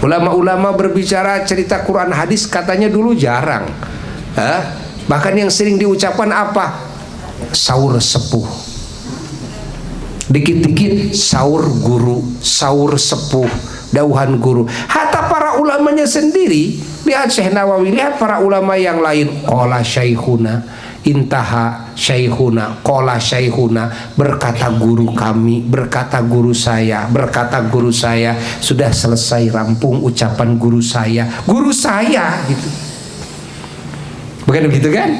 Ulama-ulama berbicara cerita Quran hadis katanya dulu jarang. Bahkan yang sering diucapkan apa? Saur sepuh. Dikit-dikit saur guru, saur sepuh, dauhan guru. Hatta para ulamanya sendiri, lihat Syekh Nawawi, lihat para ulama yang lain. Qala syaikhuna, intaha syaikhuna, qala syaikhuna, berkata guru kami, berkata guru saya, berkata guru saya, sudah selesai rampung ucapan guru saya gitu. Bukan begitu kan?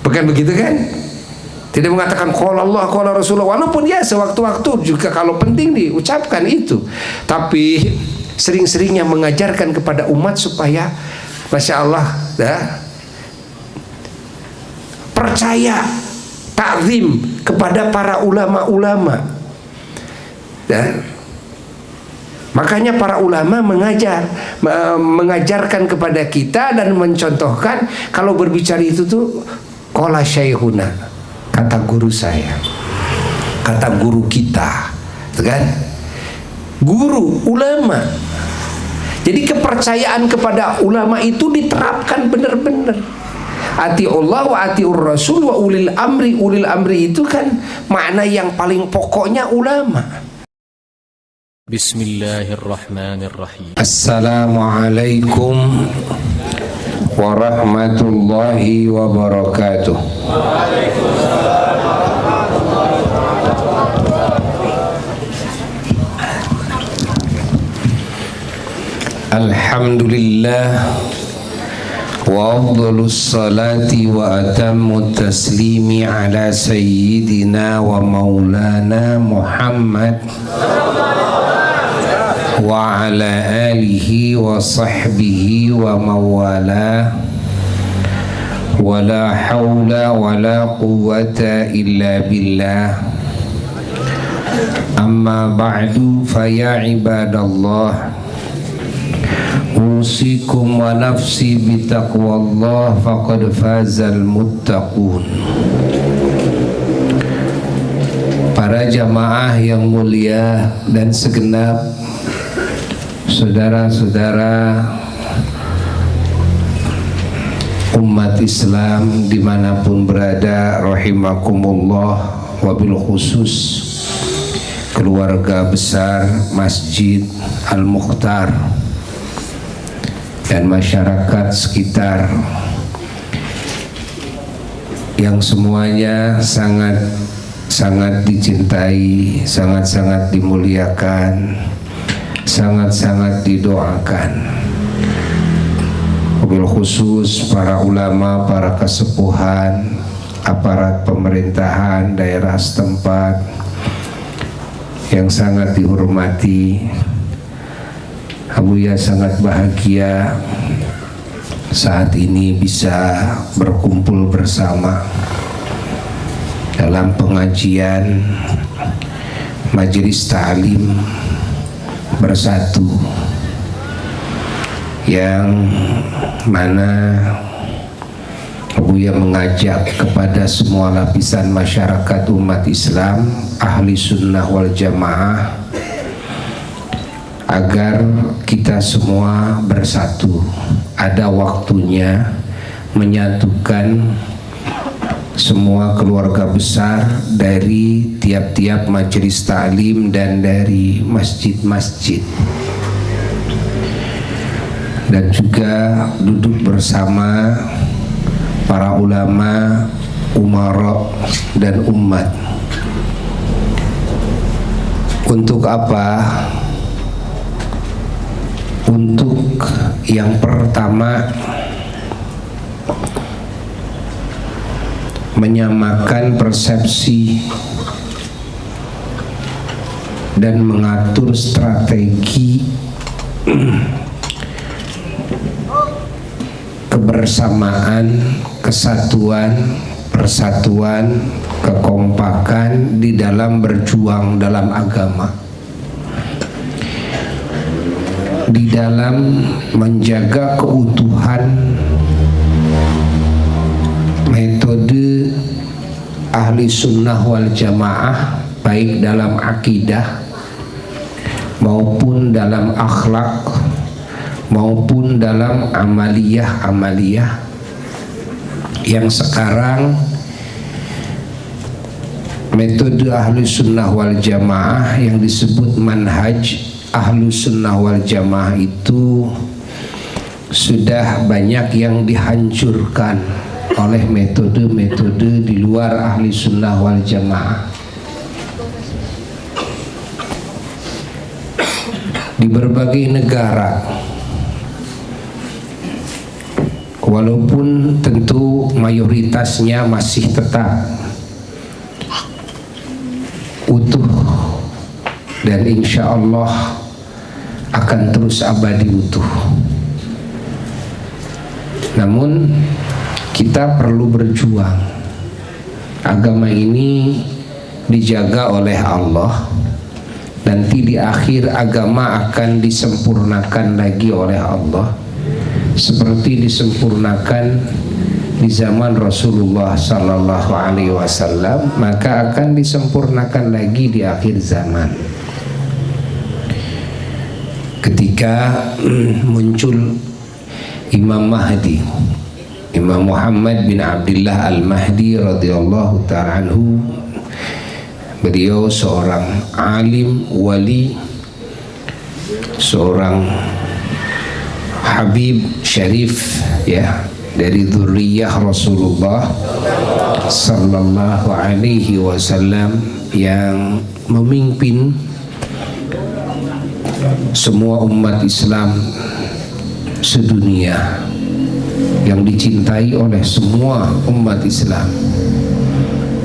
Bukan begitu kan? Tidak mengatakan qala Allah, qala Rasulullah, walaupun ya sewaktu-waktu juga kalau penting diucapkan itu. Tapi sering-seringnya mengajarkan kepada umat supaya Masya Allah percaya, takzim kepada para ulama-ulama. Makanya para ulama mengajarkan kepada kita dan mencontohkan kalau berbicara itu tuh qala syaikhuna, kata guru saya, kata guru kita, kan? Guru ulama. Jadi kepercayaan kepada ulama itu diterapkan benar-benar. Atiullah wa atiur rasul wa ulil amri. Ulil amri itu kan makna yang paling pokoknya ulama. Bismillahirrahmanirrahim. Assalamualaikum warahmatullahi wabarakatuh. Alhamdulillah wa afdhalus salati wa atammut taslimi ala sayyidina wa maulana Muhammad wa ala alihi wa sahbihi wa mawala wa la hawla wa la quwwata illa billah. Amma ba'du, fa ya ibadallah, usikum wa nafsi bitaqwallah, faqad fazal muttaqun. Para jamaah yang mulia dan segenap saudara-saudara umat Islam dimanapun berada, rahimakumullah, wabil khusus keluarga besar Masjid Al-Mukhtar dan masyarakat sekitar yang semuanya sangat dicintai, sangat dimuliakan, sangat didoakan. Wabil khusus para ulama, para kesepuhan, aparat pemerintahan daerah setempat yang sangat dihormati. Abuya sangat bahagia saat ini bisa berkumpul bersama dalam pengajian majelis ta'lim bersatu, yang mana Abuya mengajak kepada semua lapisan masyarakat umat Islam, ahli sunnah wal jamaah, agar kita semua bersatu. Ada waktunya menyatukan semua keluarga besar dari tiap-tiap majelis ta'lim dan dari masjid-masjid, dan juga duduk bersama para ulama, umara dan umat. Untuk apa? Untuk yang pertama, menyamakan persepsi dan mengatur strategi kebersamaan, kesatuan, persatuan, kekompakan di dalam berjuang dalam agama, di dalam menjaga keutuhan metode ahli sunnah wal jamaah, baik dalam akidah maupun dalam akhlak, maupun dalam amaliyah yang sekarang metode Ahlus Sunnah wal Jamaah yang disebut manhaj Ahlus Sunnah wal Jamaah itu sudah banyak yang dihancurkan oleh metode-metode di luar Ahli Sunnah wal Jamaah. Di berbagai negara, walaupun tentu mayoritasnya masih tetap utuh dan insya Allah akan terus abadi utuh. Namun kita perlu berjuang. Agama ini dijaga oleh Allah. Nanti di akhir agama akan disempurnakan lagi oleh Allah, seperti disempurnakan di zaman Rasulullah Sallallahu Alaihi Wasallam, maka akan disempurnakan lagi di akhir zaman. Ketika muncul Imam Mahdi, Imam Muhammad bin Abdullah Al-Mahdi radhiyallahu ta'ala anhu, beliau seorang alim wali, seorang habib syarif ya, dari dzurriyyah Rasulullah sallallahu alaihi wasallam, yang memimpin semua umat Islam sedunia, yang dicintai oleh semua umat Islam,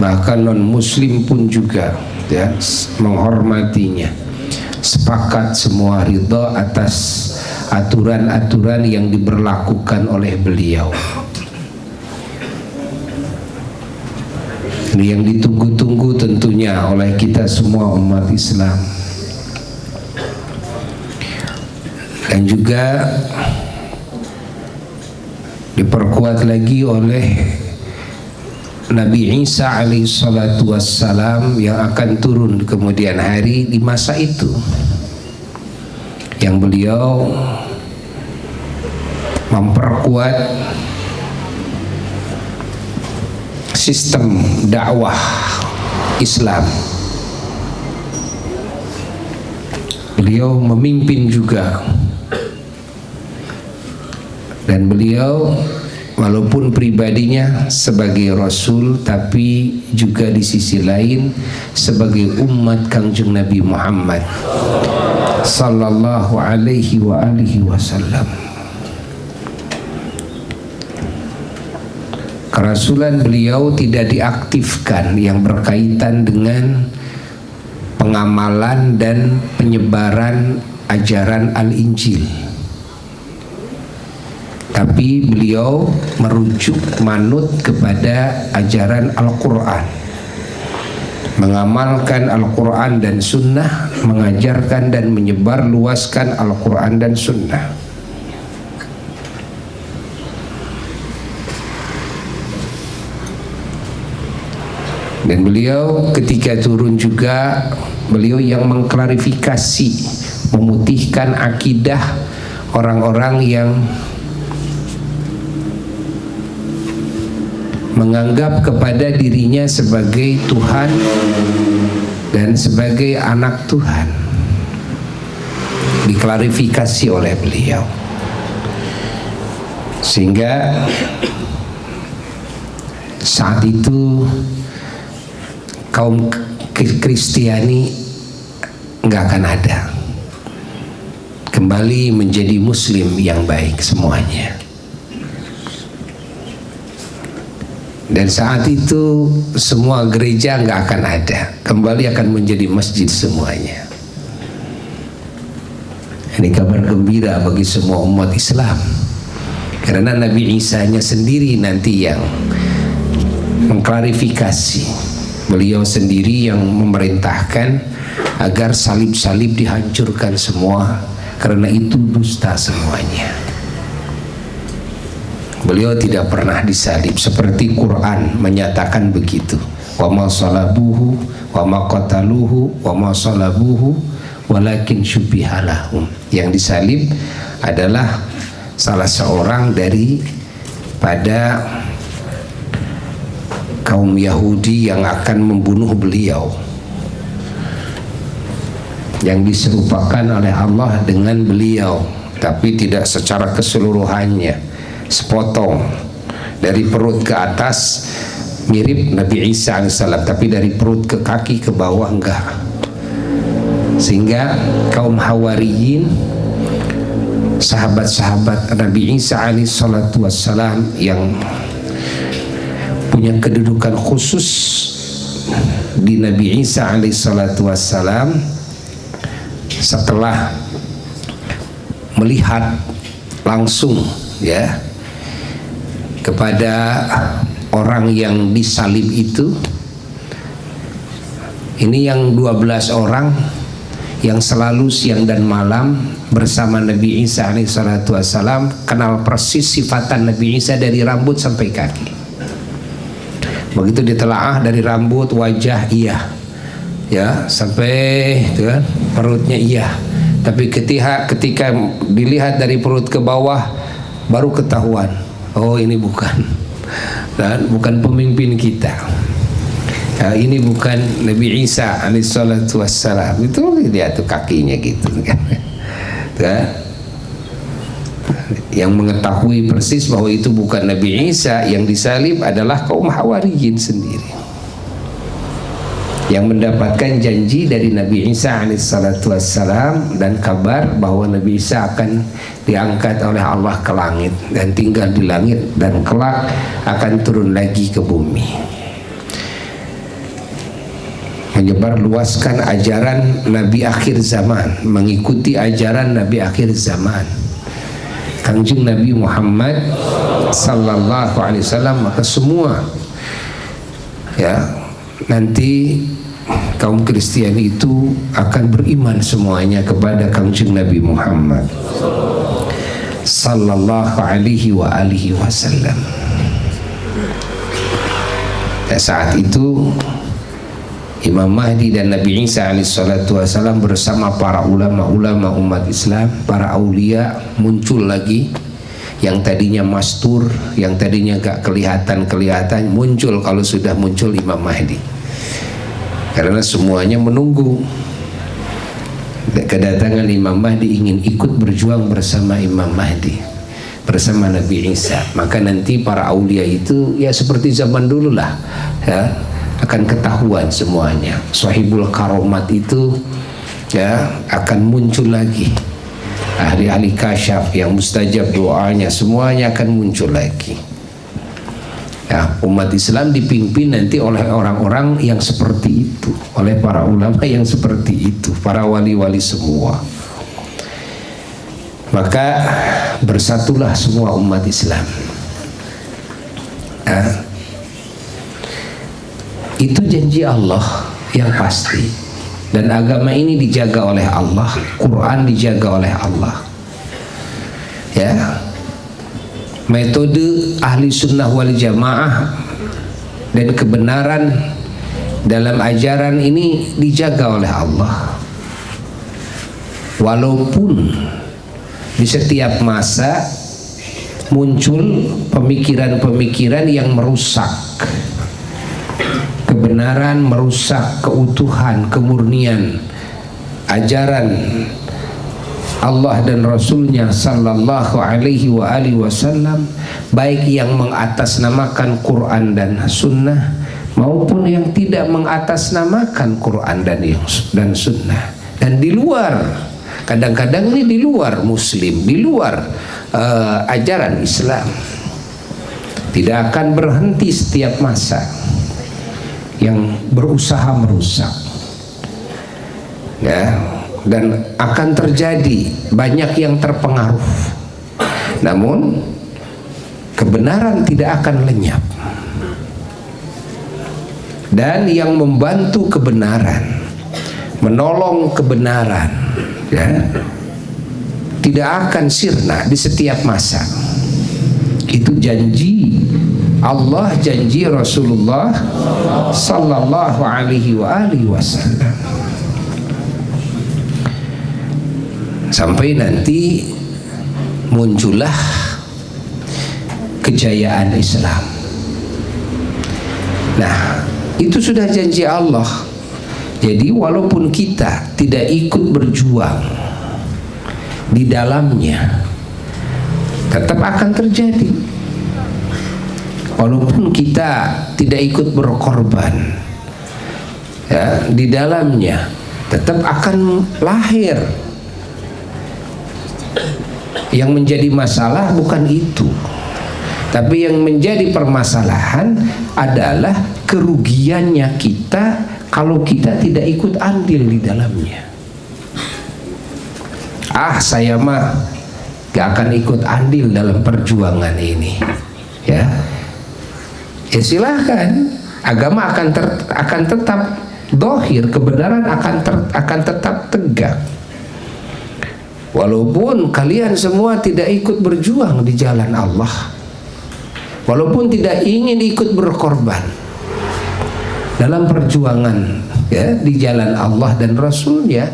bahkan non muslim pun juga ya menghormatinya. Sepakat semua ridha atas aturan-aturan yang diberlakukan oleh beliau. Ini yang ditunggu-tunggu tentunya oleh kita semua umat Islam. Dan juga diperkuat lagi oleh Nabi Isa alaihi salatu wassalam yang akan turun di kemudian hari di masa itu, yang beliau memperkuat sistem dakwah Islam. Beliau memimpin juga, dan beliau walaupun pribadinya sebagai Rasul, tapi juga di sisi lain sebagai umat Kangjeng Nabi Muhammad sallallahu alaihi wa alihi wasallam. Kerasulan beliau tidak diaktifkan yang berkaitan dengan pengamalan dan penyebaran ajaran Al-Injil, tapi beliau merujuk manut kepada ajaran Al-Quran, mengamalkan Al-Quran dan Sunnah, mengajarkan dan menyebar luaskan Al-Quran dan Sunnah. Dan beliau ketika turun juga, beliau yang mengklarifikasi, memutihkan akidah orang-orang yang menganggap kepada dirinya sebagai Tuhan dan sebagai anak Tuhan. Diklarifikasi oleh beliau, sehingga saat itu kaum Kristiani nggak akan ada, kembali menjadi Muslim yang baik semuanya. Dan saat itu semua gereja nggak akan ada, kembali akan menjadi masjid semuanya. Ini kabar gembira bagi semua umat Islam, karena Nabi Isa-nya sendiri nanti yang mengklarifikasi. Beliau sendiri yang memerintahkan agar salib-salib dihancurkan semua, karena itu dusta semuanya. Beliau tidak pernah disalib, seperti Quran menyatakan begitu. Wa ma salabuhu wa ma qataluhu wa ma salabuhu walakin syubbiha lahum. Yang disalib adalah salah seorang dari pada kaum Yahudi yang akan membunuh beliau, yang diserupakan oleh Allah dengan beliau, tapi tidak secara keseluruhannya, sepotong dari perut ke atas mirip Nabi Isa alaihissalam, tapi dari perut ke kaki ke bawah enggak. Sehingga kaum Hawariyin, sahabat-sahabat Nabi Isa alaihissalam yang punya kedudukan khusus di Nabi Isa alaihissalam, setelah melihat langsung ya kepada orang yang disalib itu, ini yang 12 orang yang selalu siang dan malam bersama Nabi Isa alaihissalam, kenal persis sifatan Nabi Isa dari rambut sampai kaki. Begitu ditelaah dari rambut, wajah iya, ya sampai itu kan, perutnya iya. Tapi ketika dilihat dari perut ke bawah baru ketahuan, oh ini bukan, dan bukan pemimpin kita. Nah, ini bukan Nabi Isa alaihissalam. Itu dia tuh kakinya gitu kan. Yang mengetahui persis bahwa itu bukan Nabi Isa yang disalib adalah kaum Hawariyin sendiri, yang mendapatkan janji dari Nabi Isa alaihissalam dan kabar bahwa Nabi Isa akan diangkat oleh Allah ke langit dan tinggal di langit, dan kelak akan turun lagi ke bumi, menyebar luaskan ajaran Nabi akhir zaman, mengikuti ajaran Nabi akhir zaman, Kanjeng Nabi Muhammad sallallahu alaihi wasallam. Maka semua ya nanti kaum Kristiani itu akan beriman semuanya kepada Kanjeng Nabi Muhammad sallallahu alaihi wa alihi wasallam. Saat itu Imam Mahdi dan Nabi Isa alaihissalam bersama para ulama-ulama umat Islam, para aulia muncul lagi. Yang tadinya mastur, yang tadinya gak kelihatan muncul kalau sudah muncul Imam Mahdi, karena semuanya menunggu kedatangan Imam Mahdi, ingin ikut berjuang bersama Imam Mahdi, bersama Nabi Isa. Maka nanti para aulia itu ya seperti zaman dulu lah ya, akan ketahuan semuanya. Sahibul karomat itu ya akan muncul lagi, ahli-ahli kasyaf yang mustajab doanya semuanya akan muncul lagi ya. Umat Islam dipimpin nanti oleh orang-orang yang seperti itu, oleh para ulama yang seperti itu, para wali-wali semua. Maka bersatulah semua umat Islam ya. Itu janji Allah yang pasti, dan agama ini dijaga oleh Allah, Quran dijaga oleh Allah ya. Metode ahli sunnah wal jamaah dan kebenaran dalam ajaran ini dijaga oleh Allah, walaupun di setiap masa muncul pemikiran-pemikiran yang merusak kebenaran, merusak keutuhan, kemurnian ajaran Allah dan Rasulnya sallallahu alaihi wa alihi wasallam, baik yang mengatasnamakan Quran dan Sunnah maupun yang tidak mengatasnamakan Quran dan Sunnah, dan di luar, kadang-kadang ini di luar Muslim, di luar ajaran Islam. Tidak akan berhenti setiap masa yang berusaha merusak ya, dan akan terjadi banyak yang terpengaruh, namun kebenaran tidak akan lenyap, dan yang membantu kebenaran, menolong kebenaran ya, tidak akan sirna di setiap masa. Itu janji Allah, janji Rasulullah sallallahu alaihi wa alihi wasallam. sampai nanti muncullah kejayaan Islam. Nah, itu sudah janji Allah. Jadi walaupun kita tidak ikut berjuang di dalamnya, tetap akan terjadi. Walaupun kita tidak ikut berkorban, ya, di dalamnya tetap akan lahir. Yang menjadi masalah bukan itu, tapi yang menjadi permasalahan adalah kerugiannya kita kalau kita tidak ikut andil di dalamnya. Saya mah gak akan ikut andil dalam perjuangan ini, ya silahkan. Agama akan tetap dohir, kebenaran akan tetap tegak. Walaupun kalian semua tidak ikut berjuang di jalan Allah, walaupun tidak ingin ikut berkorban dalam perjuangan, ya, di jalan Allah dan Rasulnya,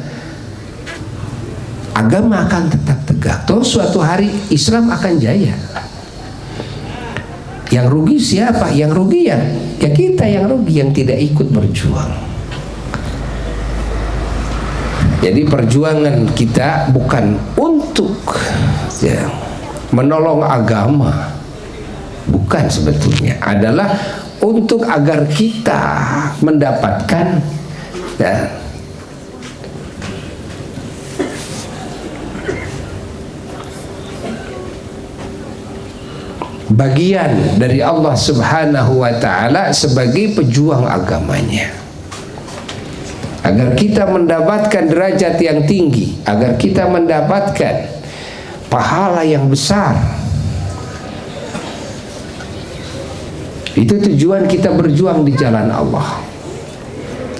agama akan tetap tegak. Toh suatu hari Islam akan jaya. Yang rugi siapa? Yang rugi ya kita yang rugi, yang tidak ikut berjuang. Jadi perjuangan kita bukan untuk, ya, menolong agama, bukan, sebetulnya adalah untuk agar kita mendapatkan, ya, bagian dari Allah Subhanahu wa ta'ala sebagai pejuang agamanya, agar kita mendapatkan derajat yang tinggi, agar kita mendapatkan pahala yang besar. Itu tujuan kita berjuang di jalan Allah.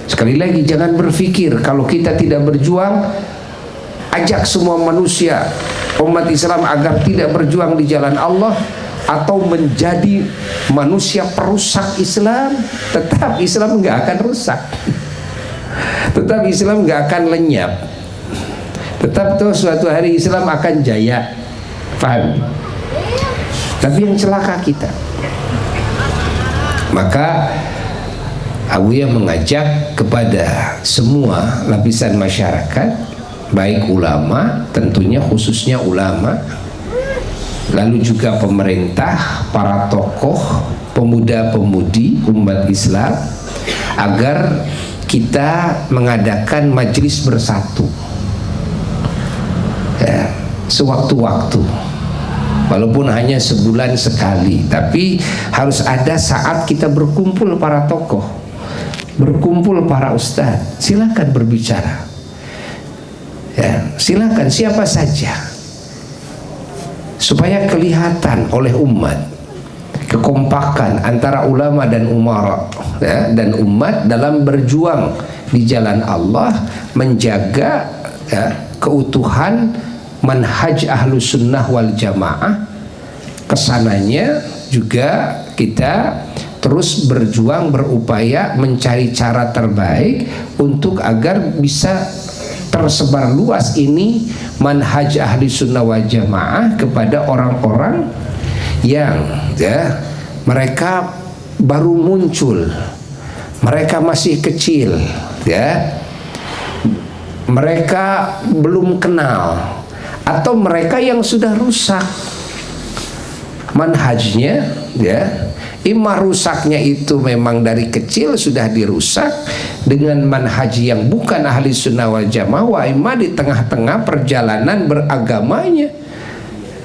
Sekali lagi, jangan berpikir kalau kita tidak berjuang, ajak semua manusia umat Islam agar tidak berjuang di jalan Allah atau menjadi manusia perusak Islam. Tetap Islam nggak akan rusak, tetap Islam nggak akan lenyap, tetap tuh suatu hari Islam akan jaya. Paham? Tapi yang celaka kita. Maka Abuya mengajak kepada semua lapisan masyarakat, baik ulama, tentunya khususnya ulama, lalu juga pemerintah, para tokoh, pemuda-pemudi umat Islam, agar kita mengadakan majelis bersatu, ya, sewaktu-waktu, walaupun hanya sebulan sekali, tapi harus ada saat kita berkumpul para tokoh, berkumpul para ustadz. Silakan berbicara, ya, silakan siapa saja, supaya kelihatan oleh umat kekompakan antara ulama dan umara, ya, dan umat dalam berjuang di jalan Allah, menjaga, ya, keutuhan manhaj ahlus sunnah wal jamaah. Kesananya juga kita terus berjuang, berupaya mencari cara terbaik untuk agar bisa tersebar luas ini manhaj ahli sunnah wal jamaah kepada orang-orang yang, ya, mereka baru muncul, mereka masih kecil, ya, mereka belum kenal, atau mereka yang sudah rusak manhajnya, ya. Imma rusaknya itu memang dari kecil sudah dirusak dengan manhaj yang bukan ahli sunnah wal jamaah, wa imma di tengah-tengah perjalanan beragamanya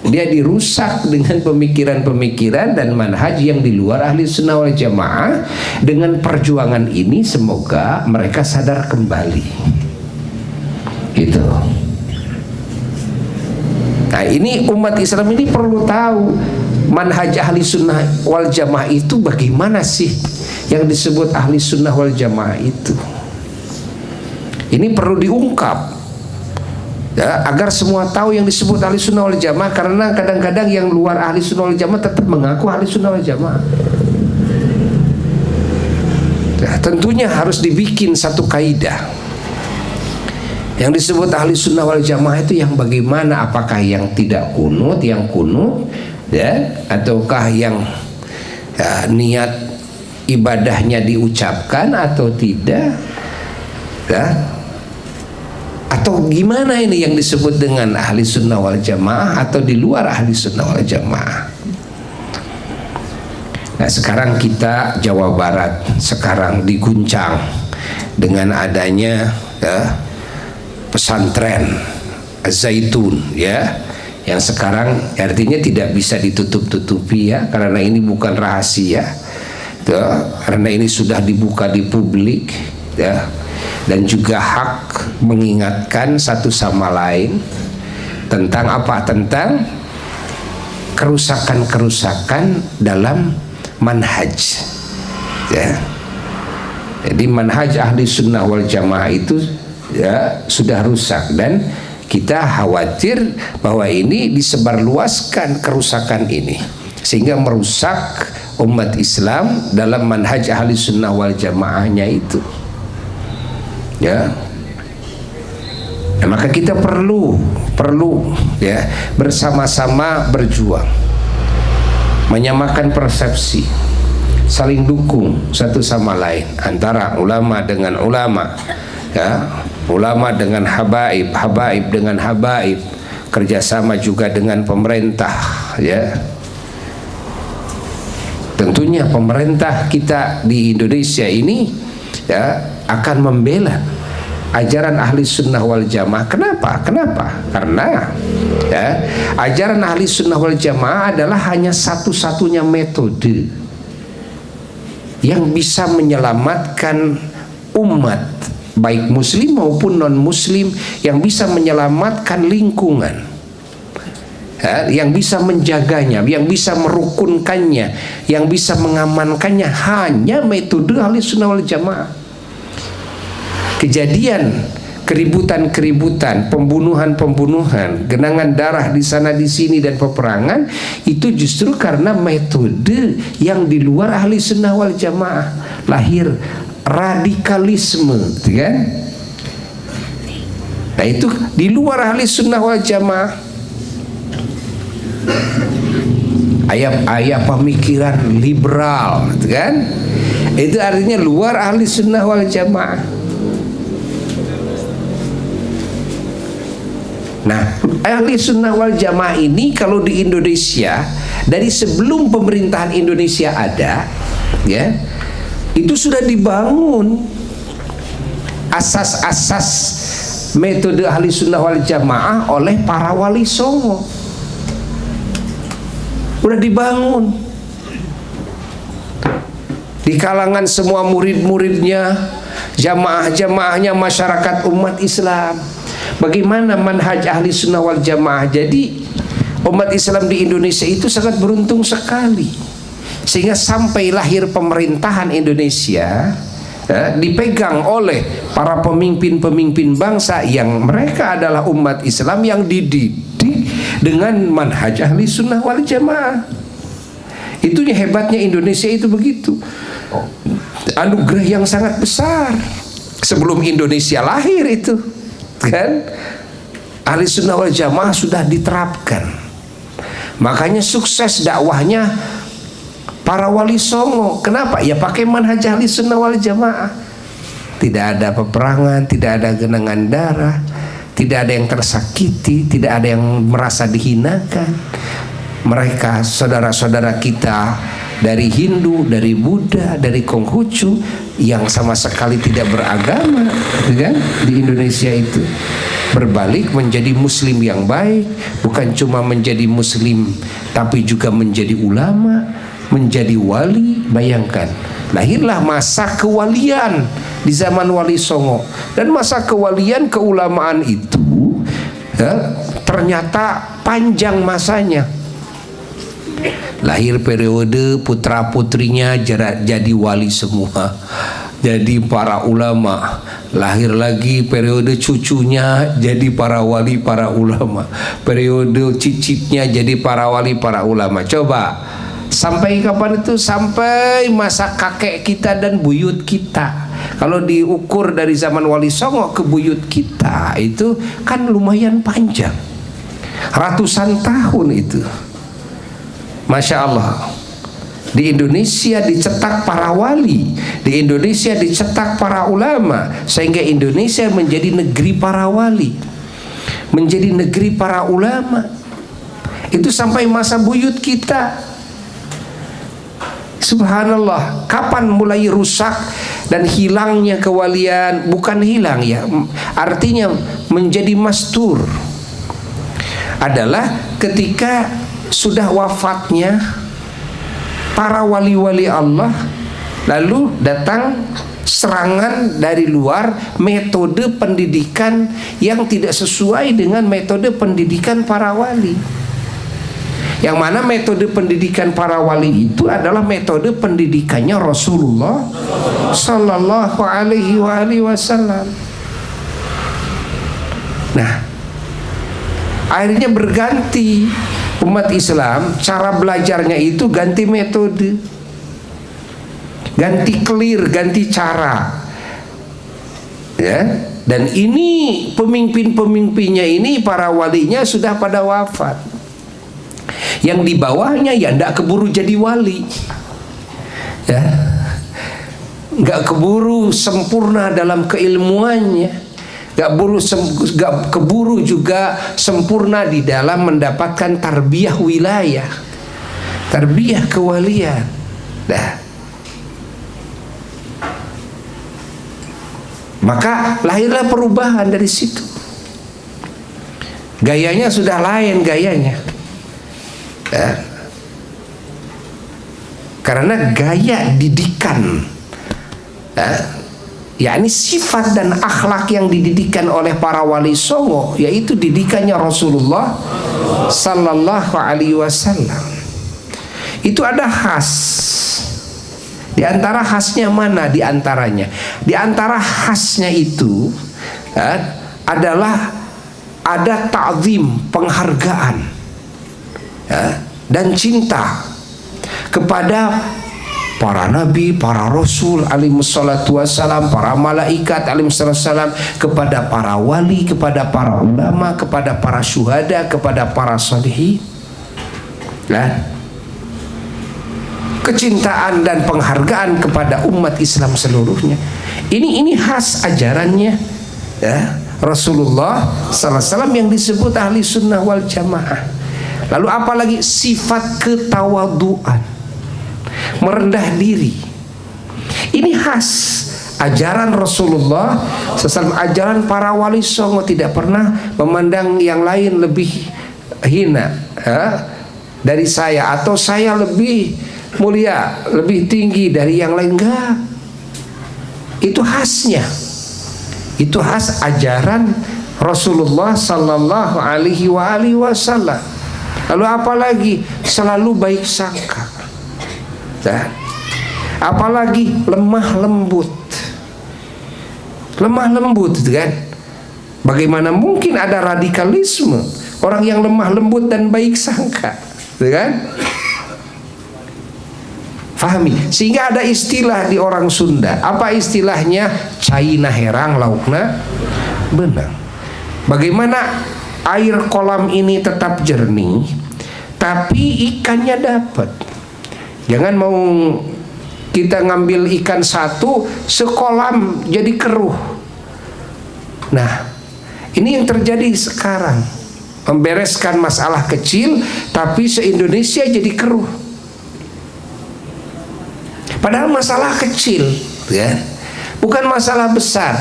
dia dirusak dengan pemikiran-pemikiran dan manhaj yang di luar ahli sunnah wal jamaah. Dengan perjuangan ini semoga mereka sadar kembali, gitu. Nah, ini umat Islam ini perlu tahu manhaj ahli sunnah wal jamaah itu bagaimana sih, yang disebut ahli sunnah wal jamaah itu. Ini perlu diungkap, ya, agar semua tahu yang disebut ahli sunnah wal jamaah. Karena kadang-kadang yang luar ahli sunnah wal jamaah tetap mengaku ahli sunnah wal jamaah. Ya, tentunya harus dibikin satu kaidah, Yang disebut ahli sunnah wal jamaah itu yang bagaimana? Apakah yang tidak kunut, yang kunut, ya, ataukah yang niat ibadahnya diucapkan atau tidak, ya? Atau gimana ini yang disebut dengan ahli sunnah wal jamaah atau di luar ahli sunnah wal jamaah? Nah, sekarang kita Jawa Barat sekarang diguncang dengan adanya pesantren Zaitun, ya, yang sekarang artinya tidak bisa ditutup-tutupi, ya, karena ini bukan rahasia, karena ini sudah dibuka di publik, ya, dan juga hak mengingatkan satu sama lain tentang apa? Tentang kerusakan-kerusakan dalam manhaj, ya. Jadi manhaj ahli sunnah wal jamaah itu, ya, sudah rusak, dan kita khawatir bahwa ini disebarluaskan kerusakan ini sehingga merusak umat Islam dalam manhaj ahli sunnah wal jamaahnya itu, ya. Nah, maka kita perlu ya bersama-sama berjuang, menyamakan persepsi, saling dukung satu sama lain antara ulama dengan ulama, ya, ulama dengan habaib, habaib dengan habaib, kerjasama juga dengan pemerintah, ya. Tentunya pemerintah kita di Indonesia ini, ya, akan membela ajaran ahli sunnah wal jamaah. Kenapa? Karena, ya, ajaran ahli sunnah wal jamaah adalah hanya satu-satunya metode yang bisa menyelamatkan umat, baik muslim maupun non muslim, yang bisa menyelamatkan lingkungan, ya, yang bisa menjaganya, yang bisa merukunkannya, yang bisa mengamankannya, hanya metode ahli sunnah wal jamaah. Kejadian keributan-keributan, pembunuhan-pembunuhan, genangan darah di sana di sini dan peperangan itu justru karena metode yang di luar ahli sunnah wal jamaah. Lahir radikalisme, kan? Nah, itu di luar ahli sunnah wal jamaah. Ayat pemikiran liberal, kan? Itu artinya luar ahli sunnah wal jamaah. Nah, ahli sunnah wal jamaah ini kalau di Indonesia dari sebelum pemerintahan Indonesia ada, ya, itu sudah dibangun asas-asas metode ahli sunnah wal jamaah oleh para wali songo. Udah dibangun di kalangan semua murid-muridnya, jamaah-jamaahnya, masyarakat umat Islam. Bagaimana manhaj ahli sunnah wal jamaah? Jadi umat Islam di Indonesia itu sangat beruntung sekali, sehingga sampai lahir pemerintahan Indonesia, dipegang oleh para pemimpin-pemimpin bangsa yang mereka adalah umat Islam yang dididik dengan manhaj ahli sunnah wal jamaah. Itunya hebatnya Indonesia itu begitu. Anugerah yang sangat besar sebelum Indonesia lahir itu, kan? Ahli sunnah wal jamaah sudah diterapkan. Makanya sukses dakwahnya para wali songo. Kenapa? Ya pakai manhaj ahli sunnah wal jamaah. Tidak ada peperangan, tidak ada genangan darah, tidak ada yang tersakiti, tidak ada yang merasa dihinakan. Mereka saudara-saudara kita dari Hindu, dari Buddha, dari Konghucu yang sama sekali tidak beragama, kan? Di Indonesia itu berbalik menjadi muslim yang baik, bukan cuma menjadi muslim tapi juga menjadi ulama, menjadi wali. Bayangkan, lahirlah masa kewalian di zaman Wali Songo, dan masa kewalian keulamaan itu, ya, ternyata panjang masanya. Lahir periode putra putrinya jadi wali semua, jadi para ulama. Lahir lagi periode cucunya jadi para wali, para ulama. Periode cicitnya jadi para wali, para ulama. Coba sampai kapan itu? Sampai masa kakek kita dan buyut kita. Kalau diukur dari zaman Wali Songo ke buyut kita itu kan lumayan panjang, ratusan tahun itu. Masya Allah. Di Indonesia dicetak para wali, di Indonesia dicetak para ulama, sehingga Indonesia menjadi negeri para wali, menjadi negeri para ulama. Itu sampai masa buyut kita. Subhanallah. Kapan mulai rusak dan hilangnya kewalian? Bukan hilang ya, artinya menjadi mastur. Adalah ketika sudah wafatnya para wali-wali Allah, lalu datang serangan dari luar, metode pendidikan yang tidak sesuai dengan metode pendidikan para wali. Yang mana metode pendidikan para wali itu adalah metode pendidikannya Rasulullah Sallallahu Alaihi Wasallam. Nah, akhirnya berganti. Umat Islam cara belajarnya itu ganti metode, ganti clear, ganti cara, ya. Dan ini pemimpin-pemimpinnya ini para walinya sudah pada wafat. Yang di bawahnya ya ndak keburu jadi wali, ya, nggak keburu sempurna dalam keilmuannya. Gak keburu juga sempurna di dalam mendapatkan tarbiyah wilayah, tarbiyah kewalian. Nah, maka lahirlah perubahan dari situ. Gayanya sudah lain gayanya. Nah, karena gaya didikan, yakni sifat dan akhlak yang dididikan oleh para wali songo, yaitu didikannya Rasulullah Sallallahu Alaihi Wasallam, itu ada khas. Di antara khasnya mana? Di antara khasnya itu adalah ada ta'zim, penghargaan, dan cinta kepada para nabi, para rasul alaihissalatu wassalam, para malaikat alaihissalatu wassalam, kepada para wali, kepada para ulama, kepada para syuhada, kepada para sholihin. Nah, kecintaan dan penghargaan kepada umat Islam seluruhnya. Ini khas ajarannya, ya, Rasulullah sallallahu alaihi wasallam yang disebut ahli sunnah wal jamaah. Lalu apalagi sifat ketawaduan, merendah diri. Ini khas ajaran Rasulullah SAW. Ajaran para wali songo tidak pernah memandang yang lain lebih hina dari saya, atau saya lebih mulia, lebih tinggi dari yang lain. Enggak. Itu khasnya. Itu khas ajaran Rasulullah Sallallahu Alaihi Wasallam. Lalu apalagi selalu baik sangka. Nah, apalagi lemah lembut kan. Bagaimana mungkin ada radikalisme orang yang lemah lembut dan baik sangka, kan? Fahami. Sehingga ada istilah di orang Sunda. Apa istilahnya? Caina herang laukna benang. Bagaimana air kolam ini tetap jernih tapi ikannya dapat. Jangan mau kita ngambil ikan satu sekolam jadi keruh. Nah, ini yang terjadi sekarang. Membereskan masalah kecil tapi se-Indonesia jadi keruh. Padahal masalah kecil, ya, bukan masalah besar,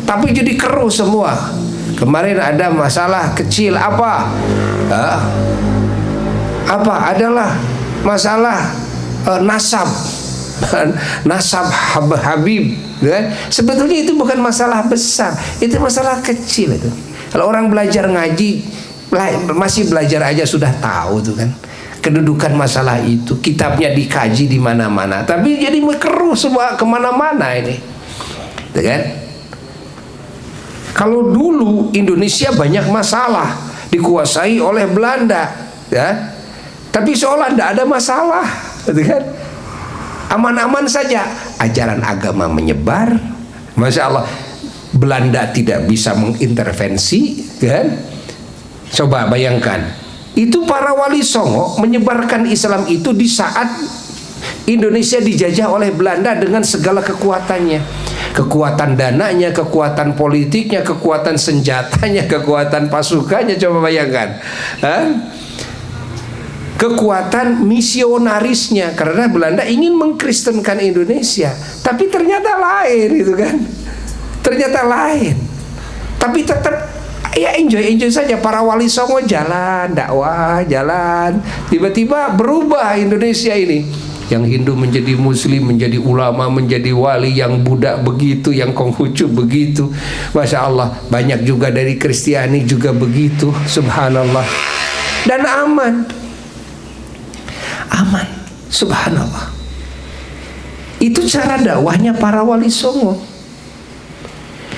tapi jadi keruh semua. Kemarin ada masalah kecil apa? Adalah masalah nasab Habib, kan? Sebetulnya itu bukan masalah besar, itu masalah kecil itu. Kalau orang belajar ngaji, masih belajar aja sudah tahu tuh kan kedudukan masalah itu, kitabnya dikaji di mana-mana, tapi jadi keruh semua kemana-mana ini, kan? Kalau dulu Indonesia banyak masalah, dikuasai oleh Belanda, ya. Tapi seolah tidak ada masalah, gitu kan? aman-aman saja, ajaran agama menyebar. Masya Allah, Belanda tidak bisa mengintervensi, kan? Coba bayangkan, itu para wali songo menyebarkan Islam itu di saat Indonesia dijajah oleh Belanda dengan segala kekuatannya, kekuatan dananya, kekuatan politiknya, kekuatan senjatanya, kekuatan pasukannya. Coba bayangkan, kekuatan misionarisnya, karena Belanda ingin mengkristenkan Indonesia, tapi ternyata lain, itu kan, ternyata lain. Tapi tetap ya enjoy saja, para wali songo jalan dakwah, jalan, tiba-tiba berubah Indonesia ini, yang Hindu menjadi Muslim, menjadi ulama, menjadi wali, yang Buddha begitu, yang Konghucu begitu. Masya Allah, banyak juga dari Kristiani juga begitu, subhanallah. Dan aman, subhanallah. Itu cara dakwahnya para wali songo.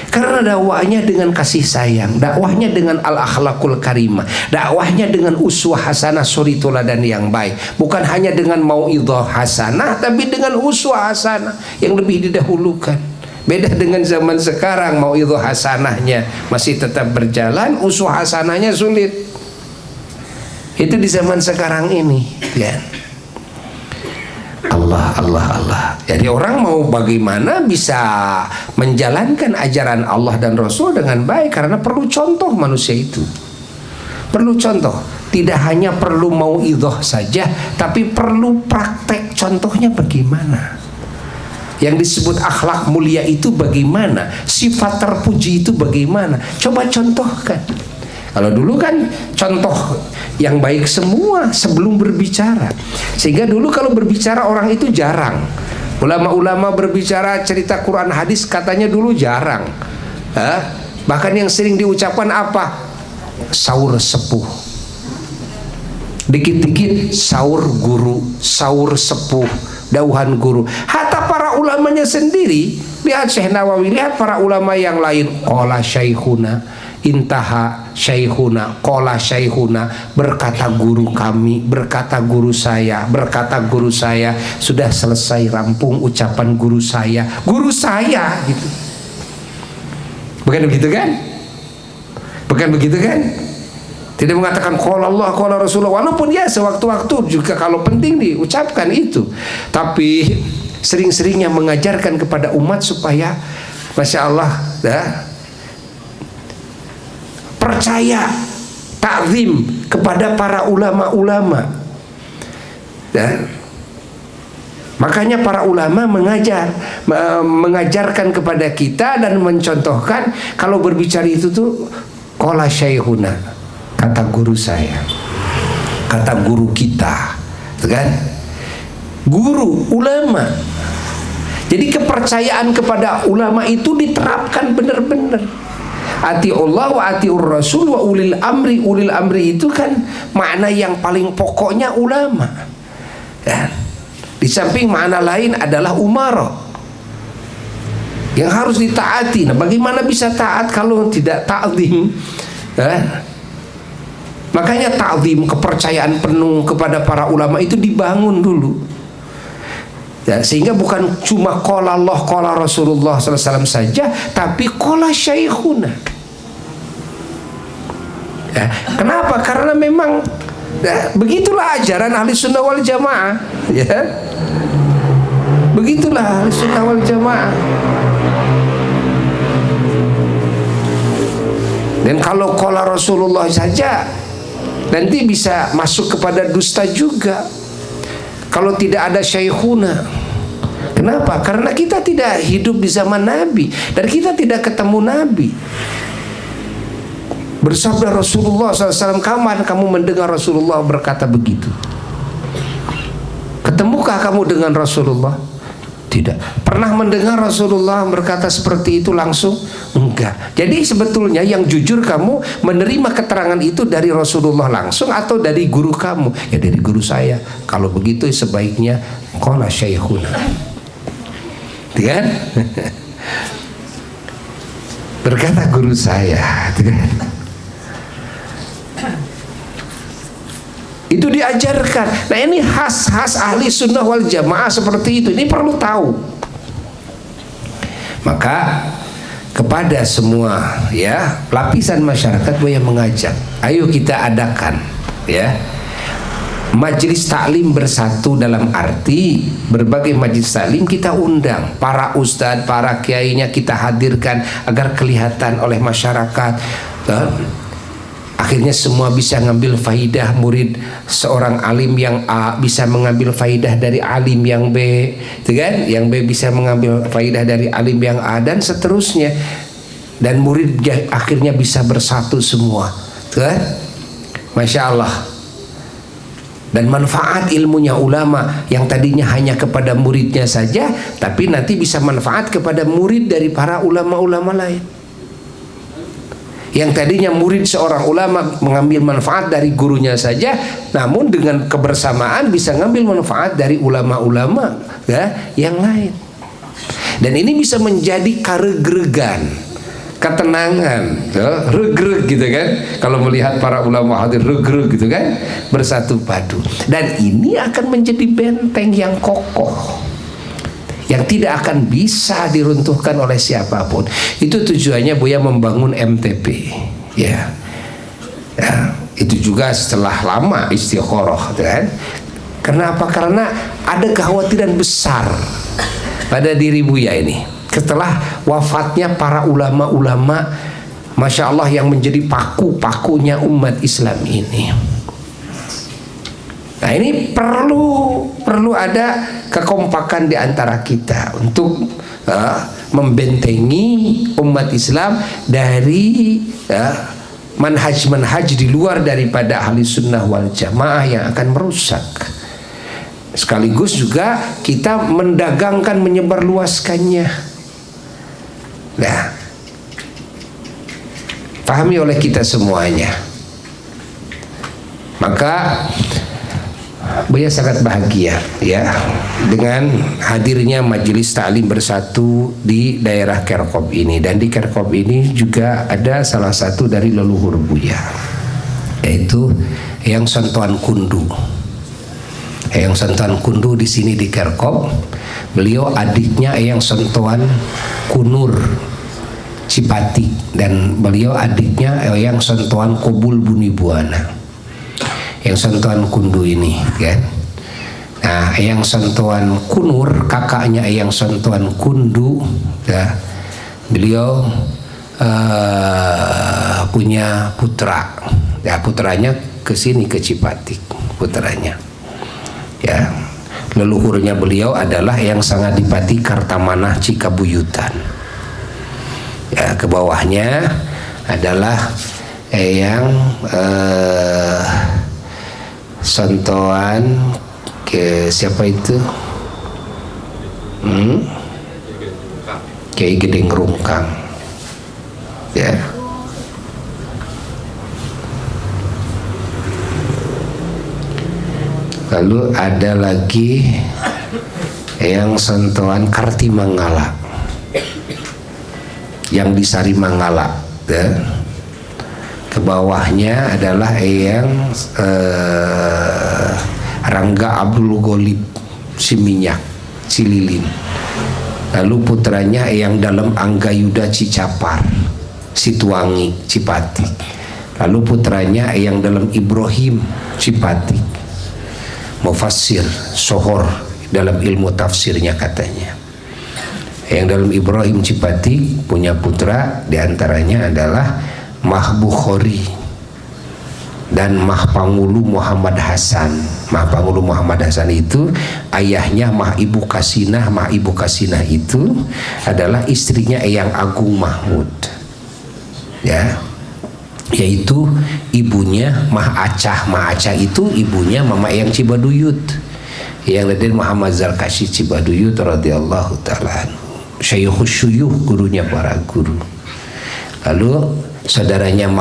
Karena dakwahnya dengan kasih sayang, dakwahnya dengan al-akhlakul karimah, dakwahnya dengan uswah hasanah, suri teladan yang baik. Bukan hanya dengan mauidhah hasanah, tapi dengan uswah hasanah yang lebih didahulukan. Beda dengan zaman sekarang, mauidhah hasanahnya masih tetap berjalan, uswah hasanahnya sulit. Itu di zaman sekarang ini, ya. Allah. Jadi orang mau bagaimana bisa menjalankan ajaran Allah dan Rasul dengan baik, karena perlu contoh manusia itu. Perlu contoh. Tidak hanya perlu mauidhah saja, tapi perlu praktek contohnya bagaimana. Yang disebut akhlak mulia itu bagaimana, sifat terpuji itu bagaimana. Coba contohkan. Kalau dulu kan contoh yang baik semua sebelum berbicara, sehingga dulu kalau berbicara orang itu jarang. Ulama-ulama berbicara cerita Quran hadis katanya dulu jarang. Bahkan yang sering diucapkan apa? Saur sepuh. Dikit-dikit saur guru, saur sepuh, dauhan guru. Hatta para ulamanya sendiri, lihat Syekh Nawawi, lihat para ulama yang lain. Qala syaikhuna, intaha syaikhuna, qala syaikhuna, berkata guru kami, berkata guru saya, berkata guru saya. Sudah selesai, rampung ucapan guru saya gitu. Bukan begitu kan? Bukan begitu kan? Tidak mengatakan qala Allah, qala Rasulullah, walaupun ya sewaktu-waktu juga kalau penting diucapkan itu, tapi sering-seringnya mengajarkan kepada umat supaya Masya Allah, percaya, takzim kepada para ulama-ulama. Makanya para ulama mengajarkan kepada kita dan mencontohkan, kalau berbicara itu tuh qala syaikhuna, kata guru saya, kata guru kita, kan? Guru, ulama. Jadi kepercayaan kepada ulama itu diterapkan benar-benar. Atiullah wa atiur rasul wa ulil amri. Ulil amri itu kan makna yang paling pokoknya ulama, ya. Di samping makna lain adalah umara yang harus ditaati. Nah, bagaimana bisa taat kalau tidak ta'zim? Makanya ta'zim, kepercayaan penuh kepada para ulama itu dibangun dulu, ya, sehingga bukan cuma qala Allah, qala Rasulullah SAW saja, tapi qala syaikhuna. Ya, kenapa? Karena memang begitulah ajaran ahli sunnah wal jamaah, ya. Begitulah ahli sunnah wal jamaah. Dan kalau qala Rasulullah saja, nanti bisa masuk kepada dusta juga kalau tidak ada syaikhuna. Kenapa? Karena kita tidak hidup di zaman Nabi dan kita tidak ketemu Nabi. Bersabda Rasulullah SAW, kapan kamu mendengar Rasulullah berkata begitu? Ketemukah kamu dengan Rasulullah? Tidak. Pernah mendengar Rasulullah berkata seperti itu langsung? Enggak. Jadi sebetulnya yang jujur, kamu menerima keterangan itu dari Rasulullah langsung atau dari guru kamu? Ya dari guru saya. Kalau begitu sebaiknya qala syaikhuna, kan? Berkata guru saya, kan? Itu diajarkan. Nah ini khas ahli sunnah wal jamaah seperti itu. Ini perlu tahu. Maka kepada semua ya lapisan masyarakat Buya mengajak, ayo kita adakan ya majelis taklim bersatu, dalam arti berbagai majelis taklim kita undang, para ustadz, para kiainya kita hadirkan agar kelihatan oleh masyarakat. Akhirnya semua bisa ngambil faidah. Murid seorang alim yang A bisa mengambil faidah dari alim yang B, gitu kan? Yang B bisa mengambil faidah dari alim yang A, dan seterusnya. Dan murid akhirnya bisa bersatu semua, gitu kan? Masya Allah. Dan manfaat ilmunya ulama yang tadinya hanya kepada muridnya saja, tapi nanti bisa manfaat kepada murid dari para ulama-ulama lain. Yang tadinya murid seorang ulama mengambil manfaat dari gurunya saja, namun dengan kebersamaan bisa ngambil manfaat dari ulama-ulama ya, yang lain. Dan ini bisa menjadi karegregan, ketenangan, regreg gitu kan. Kalau melihat para ulama hadir regreg gitu kan, bersatu padu. Dan ini akan menjadi benteng yang kokoh, yang tidak akan bisa diruntuhkan oleh siapapun. Itu tujuannya Buya membangun MTP ya. Itu juga setelah lama istikharah kan. Kenapa? Karena ada kekhawatiran besar pada diri Buya ini setelah wafatnya para ulama-ulama, Masya Allah, yang menjadi paku-pakunya umat Islam ini. Nah ini perlu ada kekompakan di antara kita untuk membentengi umat Islam dari manhaj-manhaj di luar daripada ahli sunnah wal jamaah yang akan merusak. Sekaligus juga kita mendagangkan, menyebarluaskannya. Nah, pahami oleh kita semuanya. Maka Buya sangat bahagia ya dengan hadirnya majelis taklim bersatu di daerah Kerkop ini. Dan di Kerkop ini juga ada salah satu dari leluhur Buya, yaitu Eyang Sontoan Kundu. Eyang Sontoan Kundu di sini di Kerkop, beliau adiknya Eyang Sontoan Kunur Cipati, dan beliau adiknya Eyang Sontoan Kobul Bunibuana. Yang Sontoan Kundu ini kan. Nah, Eyang Sontoan Kunur kakaknya Eyang Sontoan Kundu ya, beliau punya putra ya, putranya ke sini ke Cipatik, putranya ya. Leluhurnya beliau adalah yang sangat Dipati Kartamanah Cikabuyutan ya. Ke bawahnya adalah Eyang Sontoan ke siapa itu? Kiai Gedeng Rungkang ya. Lalu ada lagi Eyang Sontoan Kartimangala yang di Sarimangala ya. Ke bawahnya adalah Eyang Rangga Abdul Golib Siminyak Cililin. Lalu putranya Eyang Dalem Anggayuda Cicapar Situangi Cipati. Lalu putranya Eyang Dalem Ibrahim Cipati, mufassir sohor dalam ilmu tafsirnya katanya. Eyang Dalem Ibrahim Cipati punya putra, diantaranya adalah Mah Bukhari dan Mah Pangulu Muhammad Hasan. Mah Pangulu Muhammad Hasan itu ayahnya Mah Ibu Kasinah. Mah Ibu Kasinah itu adalah istrinya Eyang Agung Mahmud ya, yaitu ibunya Mah Acah. Mah Acah itu ibunya Mama Eyang Cibaduyut, yang Raden Muhammad Zarkashi Cibaduyut radhiyallahu ta'ala, Syaikhus Syuyuh, gurunya para guru. Lalu saudaranya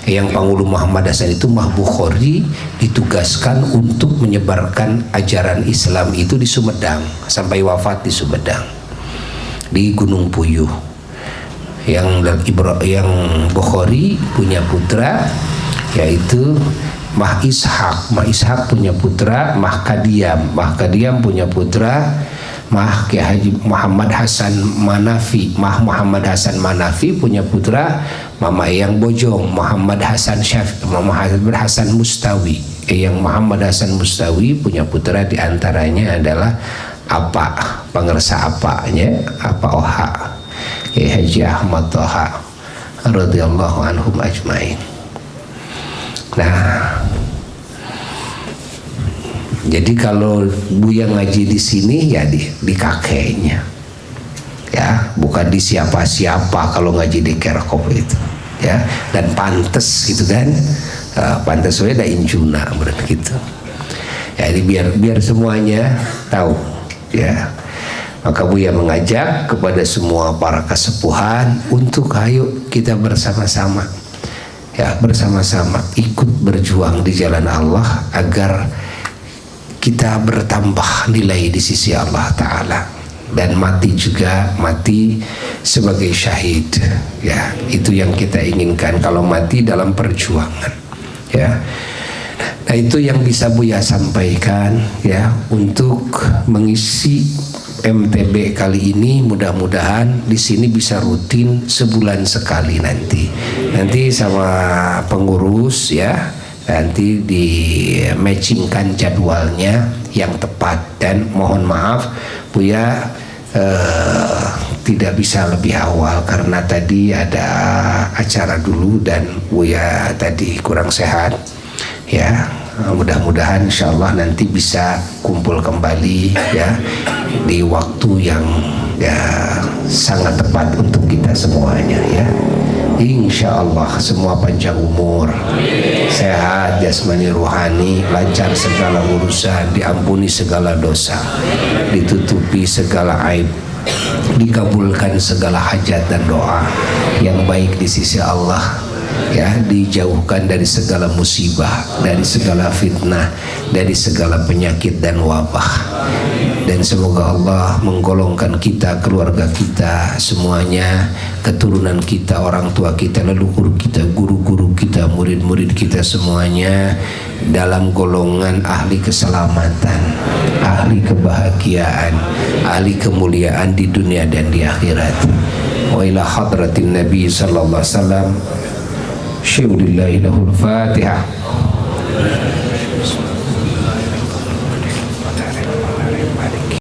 yang Pangulu Muhammad Hasan itu Mah Bukhari ditugaskan untuk menyebarkan ajaran Islam itu di Sumedang sampai wafat di Sumedang di Gunung Puyuh. Yang Bukhari punya putra yaitu Mah Ishaq punya putra Mah Kadiam punya putra Mah Kiai Haji Muhammad Hasan Manafi. Mah Muhammad Hasan Manafi punya putra Mama Eyang Bojong Muhammad Hasan Muhammad Hasan Mustawi. Eyang Muhammad Hasan Mustawi punya putra diantaranya adalah pengersa Apa Oha Kiai Haji Ahmad Toha radhiyallahu anhum ajmain. Nah, jadi kalau Buya ngaji di sini ya di kakeknya, ya bukan di siapa-siapa kalau ngaji di Kerkop itu, ya. Dan pantes gitu kan, pantes ada injuna berarti gitu. Jadi biar semuanya tahu, ya. Maka Buya mengajak kepada semua para kesepuhan untuk ayo kita bersama-sama, ya bersama-sama ikut berjuang di jalan Allah agar kita bertambah nilai di sisi Allah Ta'ala, dan mati sebagai syahid, ya itu yang kita inginkan kalau mati dalam perjuangan, ya. Nah itu yang bisa Buya sampaikan, ya, untuk mengisi MTB kali ini. Mudah-mudahan di sini bisa rutin sebulan sekali nanti sama pengurus, ya. Nanti di matchingkan jadwalnya yang tepat, dan mohon maaf Buya tidak bisa lebih awal karena tadi ada acara dulu dan Buya tadi kurang sehat, ya. Mudah-mudahan insyaallah nanti bisa kumpul kembali, ya, di waktu yang ya sangat tepat untuk kita semuanya, ya. Insyaallah semua panjang umur, sehat jasmani rohani, lancar segala urusan, diampuni segala dosa, ditutupi segala aib, dikabulkan segala hajat dan doa yang baik di sisi Allah, ya, dijauhkan dari segala musibah, dari segala fitnah, dari segala penyakit dan wabah. Dan semoga Allah menggolongkan kita, keluarga kita semuanya, keturunan kita, orang tua kita, leluhur kita, guru-guru kita, murid-murid kita semuanya dalam golongan ahli keselamatan, ahli kebahagiaan, ahli kemuliaan di dunia dan di akhirat. Wa ila hadratin Nabi sallallahu alaihi wasallam. Syukurillahilahul Fatihah.